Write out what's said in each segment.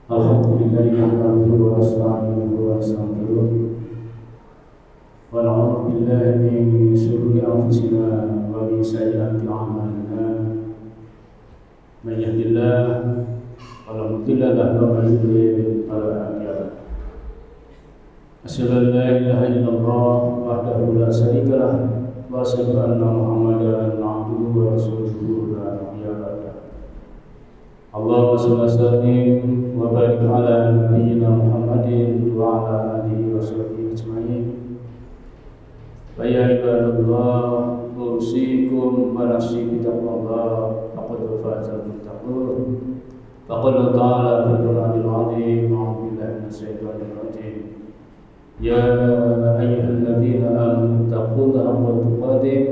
Alhamdulillah nahmaduhu wa nasta'inuhu wa nastaghfiruh wa na'udzu billahi min shururi anfusina wa min sayyiati a'malina. Man yahdihillahu fala mudilla lahu wa man yudlil fala hadiya lahu. Asyhadu an la ilaha illallah wahdahu la syarika lahu wa asyhadu anna Muhammadan abduhu wa rasuluhu la nabiyya ba'dahu. Allahumma shalli wa sallim wa barik ala nabiyyina Muhammadin wa ala alihi wa sahbihi ajma'in. Wa ya ibadallah, usikum wa nafsi bi taqwallah, faqad faza al-muttaqun. Faqala ta'ala fil Qur'anil 'azim, a'udzu billahi minasy syaithanir rajim. Ya ayyuhalladzina amanu taqullaha haqqa tuqatih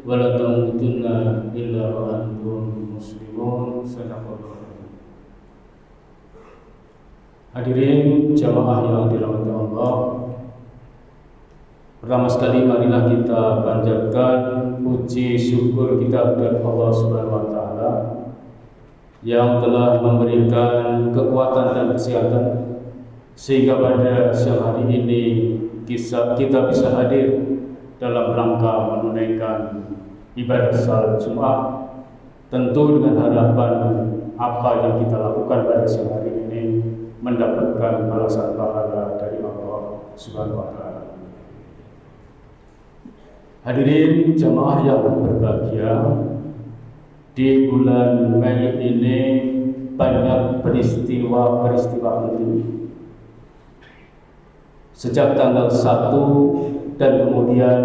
wa la tamutunna illa wa antum muslimun. Sadaqallahu. Hadirin jamaah yang dirahmati Allah, pertama sekali marilah kita panjatkan puji syukur kita kepada Allah Subhanahu wa taala yang telah memberikan kekuatan dan kesehatan sehingga pada siang hari ini kita bisa hadir dalam rangka menunaikan ibadah salat Jumat, tentu dengan harapan apa yang kita lakukan pada siang hari ini mendapatkan balasan pahala dari Allah Subhanahu wa taala. Hadirin jamaah yang berbahagia, di bulan Mei ini banyak peristiwa-peristiwa penting. Sejak tanggal 1 dan kemudian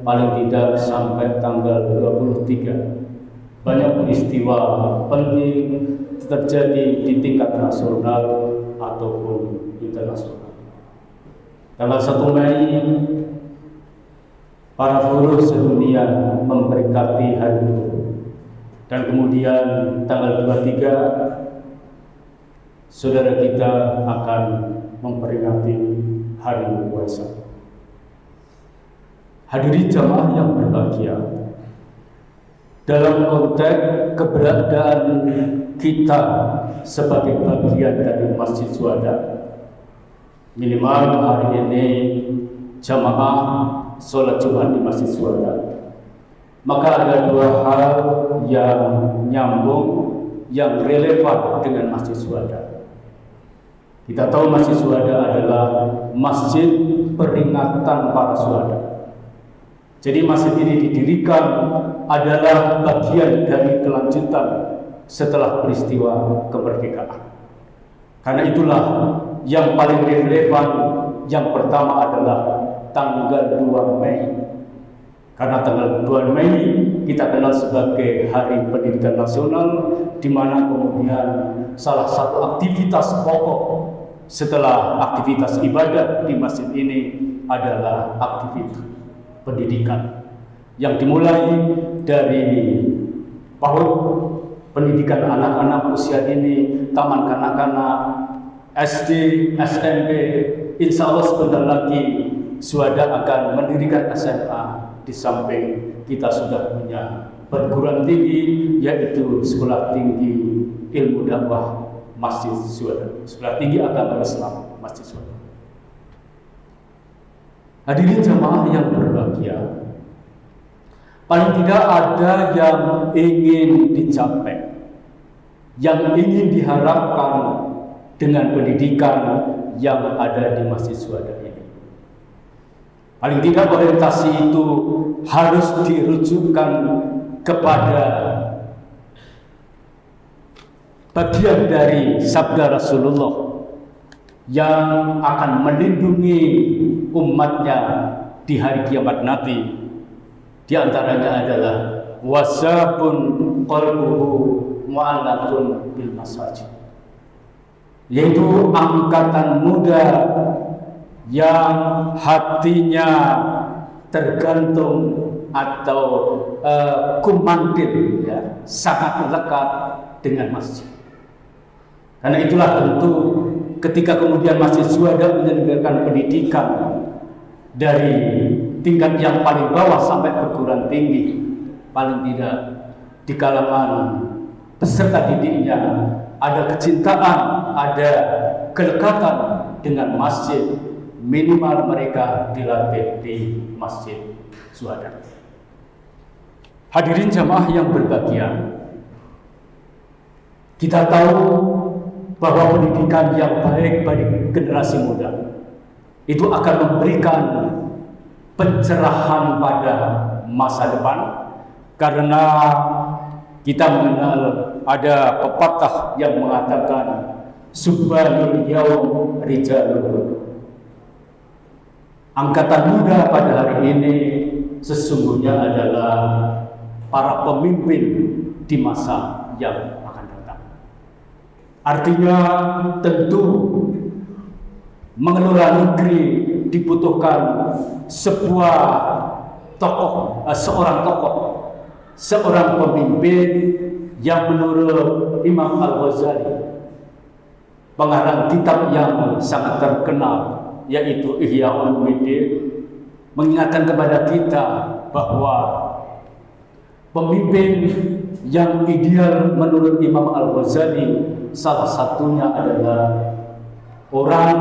paling tidak sampai tanggal 23, banyak peristiwa penting terjadi di tingkat nasional ataupun internasional. Tanggal 1 Mei, para buruh sedunia memperingati hari buruh. Dan kemudian tanggal 23, saudara kita akan memperingati hari Waisak. Hadirin jamaah yang berbahagia, dalam konteks keberadaan kita sebagai bagian dari Masjid Syuhada, minimal hari ini jamaah sholat Jumat di Masjid Syuhada, maka ada dua hal yang nyambung, yang relevan dengan Masjid Syuhada. Kita tahu Masjid Syuhada adalah masjid peringatan para syuhada. Jadi masjid ini didirikan adalah bagian dari kelanjutan setelah peristiwa kemerdekaan. Karena itulah yang paling relevan, yang pertama adalah tanggal 2 Mei. Karena tanggal 2 Mei kita kenal sebagai Hari Pendidikan Nasional, di mana kemudian salah satu aktivitas pokok setelah aktivitas ibadah di masjid ini adalah aktivitas pendidikan yang dimulai dari PAUD, pendidikan anak-anak usia dini, taman kanak-kanak, SD, SMP. Insya Allah sebentar lagi Syuhada akan mendirikan SMA. Di samping kita sudah punya perguruan tinggi, yaitu Sekolah Tinggi Ilmu Dakwah Masjid Syuhada, Sekolah Tinggi Agama Islam Masjid Syuhada. Hadirin jamaah yang berbahagia, paling tidak ada yang ingin dicapai, yang ingin diharapkan dengan pendidikan yang ada di Masjid Syuhada ini. Paling tidak orientasi itu harus dirujukkan kepada bagian dari sabda Rasulullah yang akan melindungi umatnya di hari kiamat nanti. Di antaranya adalah wasabun qalbuhu mu'allaqun bil masajid, yaitu angkatan muda yang hatinya tergantung atau kumantil, ya, sangat lekat dengan masjid. Karena itulah tentu ketika kemudian Masjid Syuhada menyelenggarakan pendidikan dari tingkat yang paling bawah sampai perguruan tinggi, paling tidak di kalangan beserta didiknya ada kecintaan, ada kedekatan dengan masjid, minimal mereka dilatih di Masjid Syuhada. Hadirin jamaah yang berbahagia, kita tahu bahwa pendidikan yang baik bagi generasi muda itu akan memberikan pencerahan pada masa depan, karena kita mengenal ada pepatah yang mengatakan subhanul yaum rijalun. Angkatan muda pada hari ini sesungguhnya adalah para pemimpin di masa yang akan datang. Artinya tentu mengelola negeri dibutuhkan seorang tokoh, seorang pemimpin yang menurut Imam Al-Ghazali, pengarang kitab yang sangat terkenal yaitu Ihya Ulumuddin, mengingatkan kepada kita bahwa pemimpin yang ideal menurut Imam Al-Ghazali salah satunya adalah orang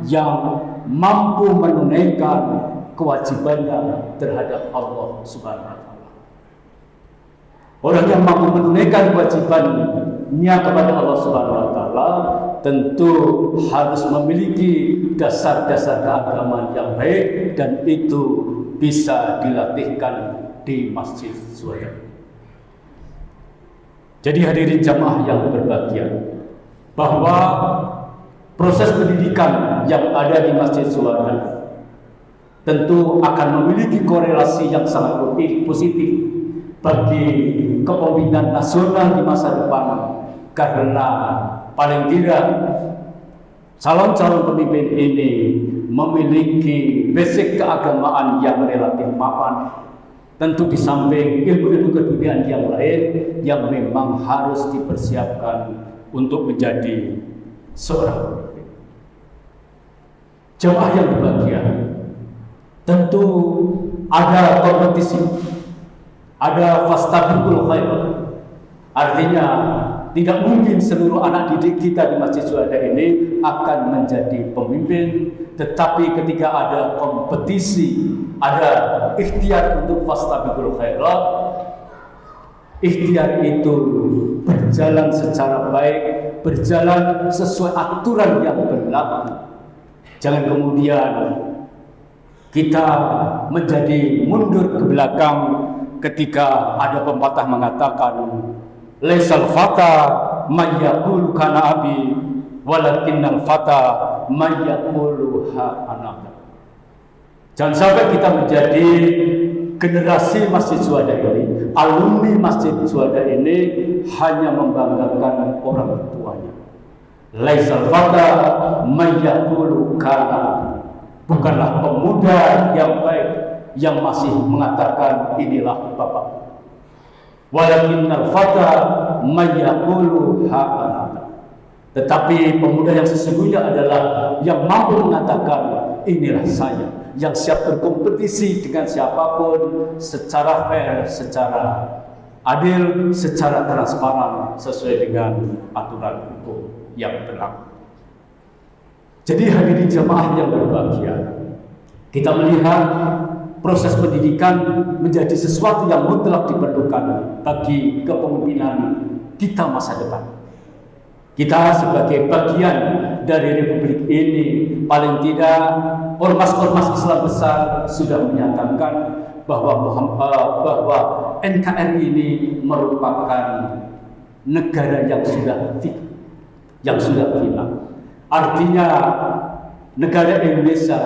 yang mampu menunaikan kewajibannya terhadap Allah Subhanahu wa Ta'ala. Orang yang mampu menunaikan kewajibannya kepada Allah Subhanahu wa Ta'ala tentu harus memiliki dasar-dasar keagamaan yang baik, dan itu bisa dilatihkan di Masjid Syuhada. Jadi hadirin jamaah yang berbahagia, bahwa proses pendidikan yang ada di Masjid Syuhada tentu akan memiliki korelasi yang sangat positif bagi kepemimpinan nasional di masa depan, karena paling tidak calon-calon pemimpin ini memiliki basic keagamaan yang relatif mapan. Tentu di samping ilmu-ilmu keduniaan yang lain yang memang harus dipersiapkan untuk menjadi seorang pemimpin. Jamaah yang berbahagia, tentu ada kompetisi, ada fastabiqul khairat. Artinya tidak mungkin seluruh anak didik kita di Masjid Syuhada ini akan menjadi pemimpin, tetapi ketika ada kompetisi, ada ikhtiar untuk fastabiqul khairat, ikhtiar itu berjalan secara baik, berjalan sesuai aturan yang berlaku. Jangan kemudian kita menjadi mundur ke belakang ketika ada pepatah mengatakan laisal fata may yaqulu kana abi walakinnal fata may yaqulu ha ana. Jangan sampai kita menjadi generasi Masjid Syuhada ini, alumni Masjid Syuhada ini hanya membanggakan orang tuanya. Laisal fata may yaqulu kana abi. Bukanlah pemuda yang baik yang masih mengatakan inilah bapak. Walakinnal fata may yaqulu ha ana. Tetapi pemuda yang sesungguhnya adalah yang mampu mengatakan inilah saya, yang siap berkompetisi dengan siapapun secara fair, secara adil, secara transparan sesuai dengan aturan hukum yang berlaku. Jadi hadirin jamaah yang berbahagia, kita melihat proses pendidikan menjadi sesuatu yang mutlak diperlukan bagi kepemimpinan kita masa depan. Kita sebagai bagian dari republik ini, paling tidak ormas-ormas Islam besar sudah menyatakan bahwa NKRI ini merupakan negara yang sudah final. Artinya negara Indonesia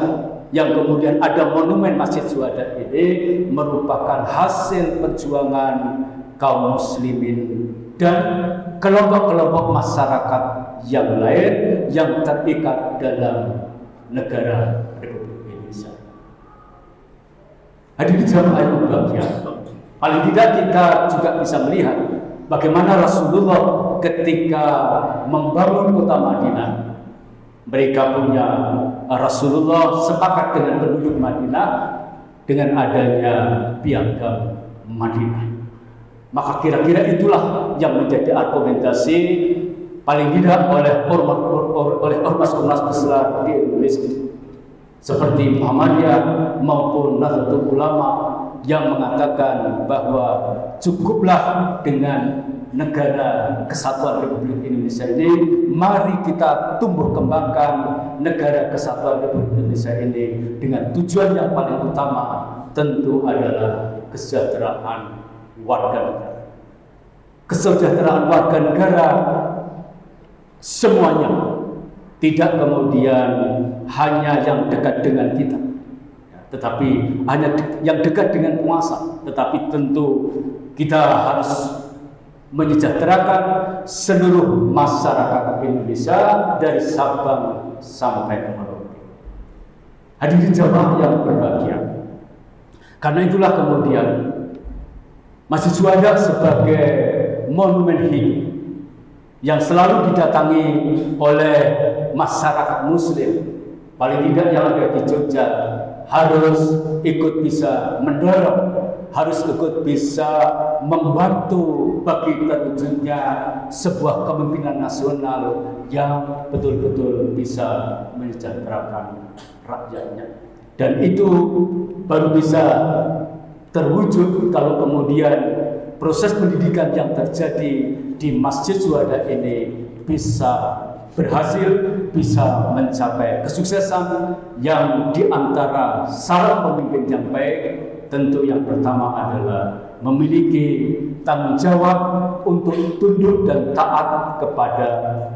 yang kemudian ada monumen Masjid Syuhada ini merupakan hasil perjuangan kaum muslimin dan kelompok-kelompok masyarakat yang lain yang terikat dalam negara Republik Indonesia. Hadirin jamaah yang berbahagia, paling tidak kita juga bisa melihat bagaimana Rasulullah ketika membangun kota Madinah, mereka punya Rasulullah sepakat dengan penduduk Madinah dengan adanya piagam Madinah. Maka kira-kira itulah yang menjadi argumentasi paling tidak oleh ormas-ormas besar di Indonesia seperti Muhammadiyah maupun Nahdlatul Ulama yang mengatakan bahwa cukuplah dengan negara kesatuan Republik Indonesia ini, mari kita tumbuh kembangkan negara kesatuan Republik Indonesia ini dengan tujuan yang paling utama tentu adalah kesejahteraan warga negara. Kesejahteraan warga negara semuanya, tidak kemudian hanya yang dekat dengan kita, tetapi hanya yang dekat dengan penguasa, tetapi tentu kita harus menyejahterakan seluruh masyarakat Indonesia dari Sabang sampai Merauke. Hadirin jamaah yang berbahagia, karena itulah kemudian Masjid Syuhada sebagai monumen hidup yang selalu didatangi oleh masyarakat Muslim, paling tidak yang ada di Jogja, harus ikut bisa mendorong, harus ikut bisa membantu bagi terwujudnya sebuah kepemimpinan nasional yang betul-betul bisa mensejahterakan rakyatnya. Dan itu baru bisa terwujud kalau kemudian proses pendidikan yang terjadi di Masjid Syuhada ini bisa berhasil, bisa mencapai kesuksesan yang diantara syarat pemimpin yang baik tentu yang pertama adalah memiliki tanggung jawab untuk tunduk dan taat kepada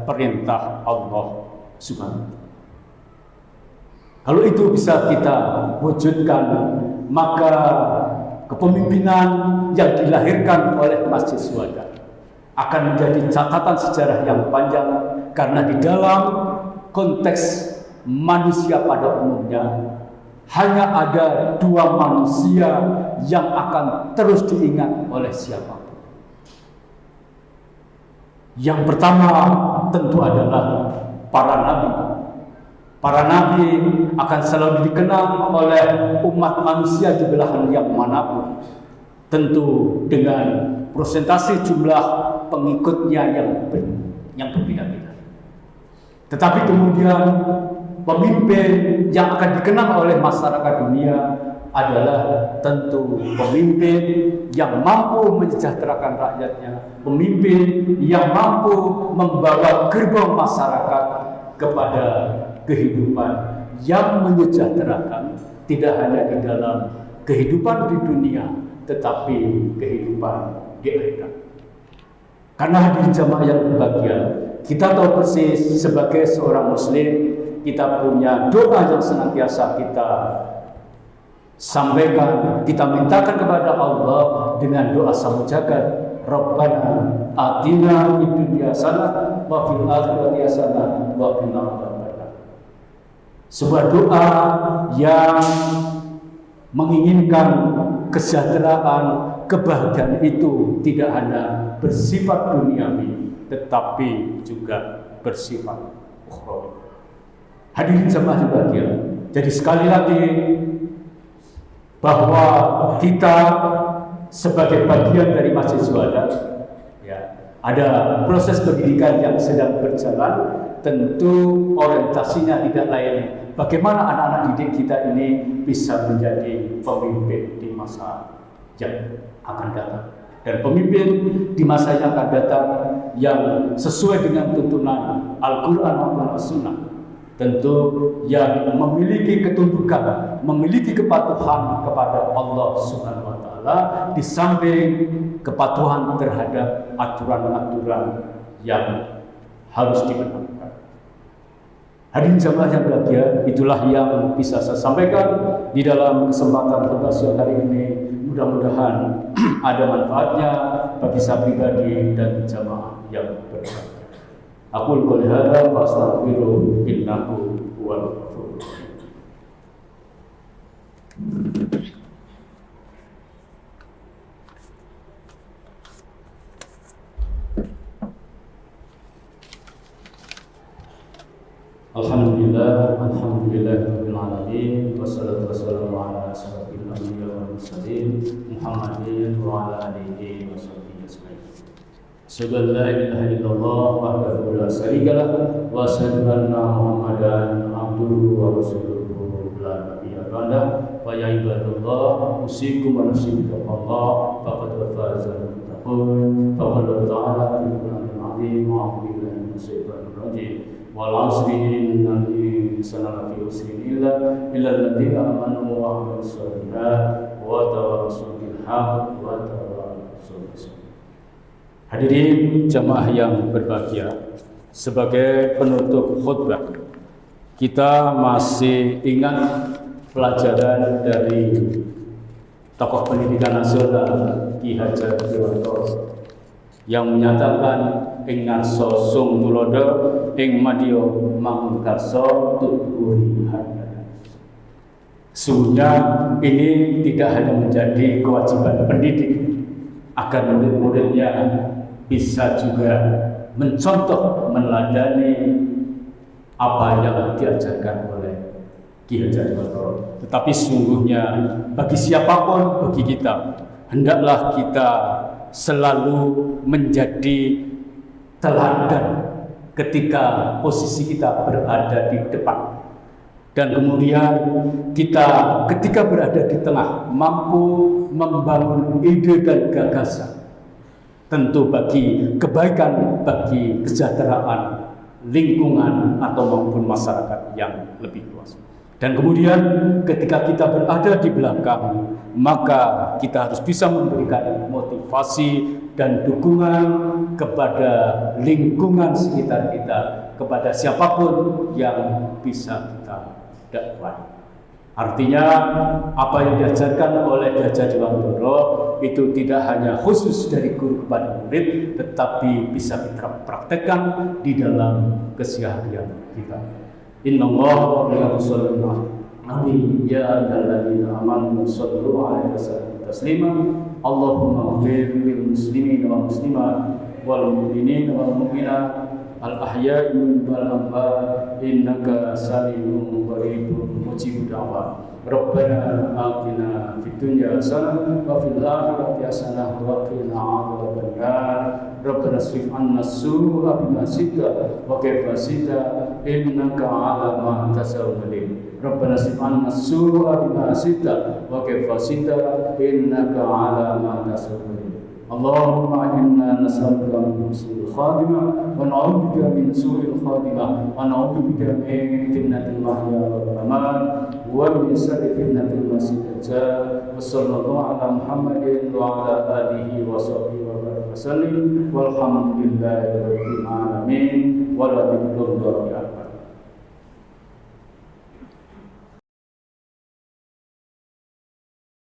perintah Allah Subhanahu. Kalau itu bisa kita wujudkan, maka kepemimpinan yang dilahirkan oleh Masjid Syuhada akan menjadi catatan sejarah yang panjang, karena di dalam konteks manusia pada umumnya hanya ada dua manusia yang akan terus diingat oleh siapapun. Yang pertama tentu adalah para nabi. Para nabi akan selalu dikenal oleh umat manusia di belahan yang manapun, tentu dengan persentase jumlah pengikutnya yang berbeda-beda. Tetapi kemudian pemimpin yang akan dikenal oleh masyarakat dunia adalah tentu pemimpin yang mampu mensejahterakan rakyatnya, pemimpin yang mampu membawa gerbong masyarakat kepada kehidupan yang menyejahterakan, tidak hanya di dalam kehidupan di dunia, tetapi kehidupan di akhirat. Karena hadirin jamaah yang berbahagia, kita tahu persis sebagai seorang muslim, kita punya doa yang senantiasa kita sampaikan, kita mintakan kepada Allah dengan doa samujagat. Rabbana atina fid dunya hasanah wa fil akhirati hasanah wa qina adzabannar. Sebuah doa yang menginginkan kesejahteraan, kebahagiaan itu tidak hanya bersifat duniawi, tetapi juga bersifat ukhrawi. Hadirin jamaah berbahagia, jadi sekali lagi bahwa kita sebagai bagian dari Masjid Syuhada, ya, ada proses pendidikan yang sedang berjalan. Tentu orientasinya tidak lain bagaimana anak-anak didik kita ini bisa menjadi pemimpin di masa yang akan datang, dan pemimpin di masa yang akan datang yang sesuai dengan tuntunan Al-Quran maupun As-Sunnah, tentu yang memiliki ketundukan, memiliki kepatuhan kepada Allah Subhanahu wa Ta'ala, di samping kepatuhan terhadap aturan-aturan yang harus dibenarkan. Hadirin jamaah yang berbahagia, itulah yang bisa saya sampaikan di dalam kesempatan khutbah siang hari ini. Mudah-mudahan ada manfaatnya bagi saya pribadi dan jamaah yang berbahagia. Aqul qouli hadza wa astaghfiru innahu huwal ghafurur rahim. Alhamdulillahirabbil alamin, wassalatu wassalamu ala asyrofil anbiya'i wal mursalin المرسلين محمد وعلى آله وصحبه أجمعين. أشهد أن لا إله إلا الله وحده لا شريك له وأشهد أن محمدا عبده ورسوله لا نبي بعده. فيا عباد الله أوصيكم ونفسي بتقوى الله فقد فاز المتقون. فقال تعالى في القرآن العظيم أعوذ بالله من الشيطان الرجيم والعصر إن الإنسان لفي خسر إلا الذين آمنوا وعملوا الصالحات وتواصوا بالحق وتواصوا بالصبر. Hadirin jamaah yang berbahagia, sebagai penutup khutbah, kita masih ingat pelajaran dari tokoh pendidikan nasional Ki Hajar Dewantara yang menyatakan ing ngarsa sung tulodo ing madya mangkarsa tuturi hadana. Sesungguhnya ini tidak hanya menjadi kewajiban pendidik agar murid-muridnya bisa juga mencontoh, meneladani apa yang diajarkan oleh Ki Hajar Dewantara. Tetapi sungguhnya bagi siapapun, bagi kita, hendaklah kita selalu menjadi teladan ketika posisi kita berada di depan. Dan kemudian kita ketika berada di tengah mampu membangun ide dan gagasan. Tentu bagi kebaikan, bagi kesejahteraan lingkungan atau maupun masyarakat yang lebih luas. Dan kemudian ketika kita berada di belakang, maka kita harus bisa memberikan motivasi dan dukungan kepada lingkungan sekitar kita, kepada siapapun yang bisa kita dakwah. Artinya apa yang diajarkan oleh Ki Hajar Dewantara itu tidak hanya khusus dari guru kepada murid, tetapi bisa kita praktekkan di dalam keseharian kita. Innallaha wa yusalluna Nabi ya ayyuhalladzina amanu sallu alaihi wasallam taslima. Allahumma ighfir lil muslimin wal muslimat wal mu'minin wal mu'minat al ahya'i wal amwat innaka sami'un qaribun mujibud da'wat. Rabbana atina fid dunya hasanah wa fil akhirati hasanah wa qina adzabannar. Rabbana srif 'anna as-su'a bima syi'ta wa kaifa syi'ta innaka 'ala ma tasawwur. Rabbana srif 'anna as-su'a bima syi'ta wa kaifa syi'ta innaka 'ala ma tasawwur. Allahumma inna nas'aluka min husnil khatimah wa na'udzu bika min su'il khatimah wa na'udzu bika min fitnatil mahya wal mamat wa min syarri fitnatil masiihid dajjal. Wa sallallahu ala Muhammadin wa ala alihi wa sahbihi wa sallam walhamdulillahi rabbil alamin wa la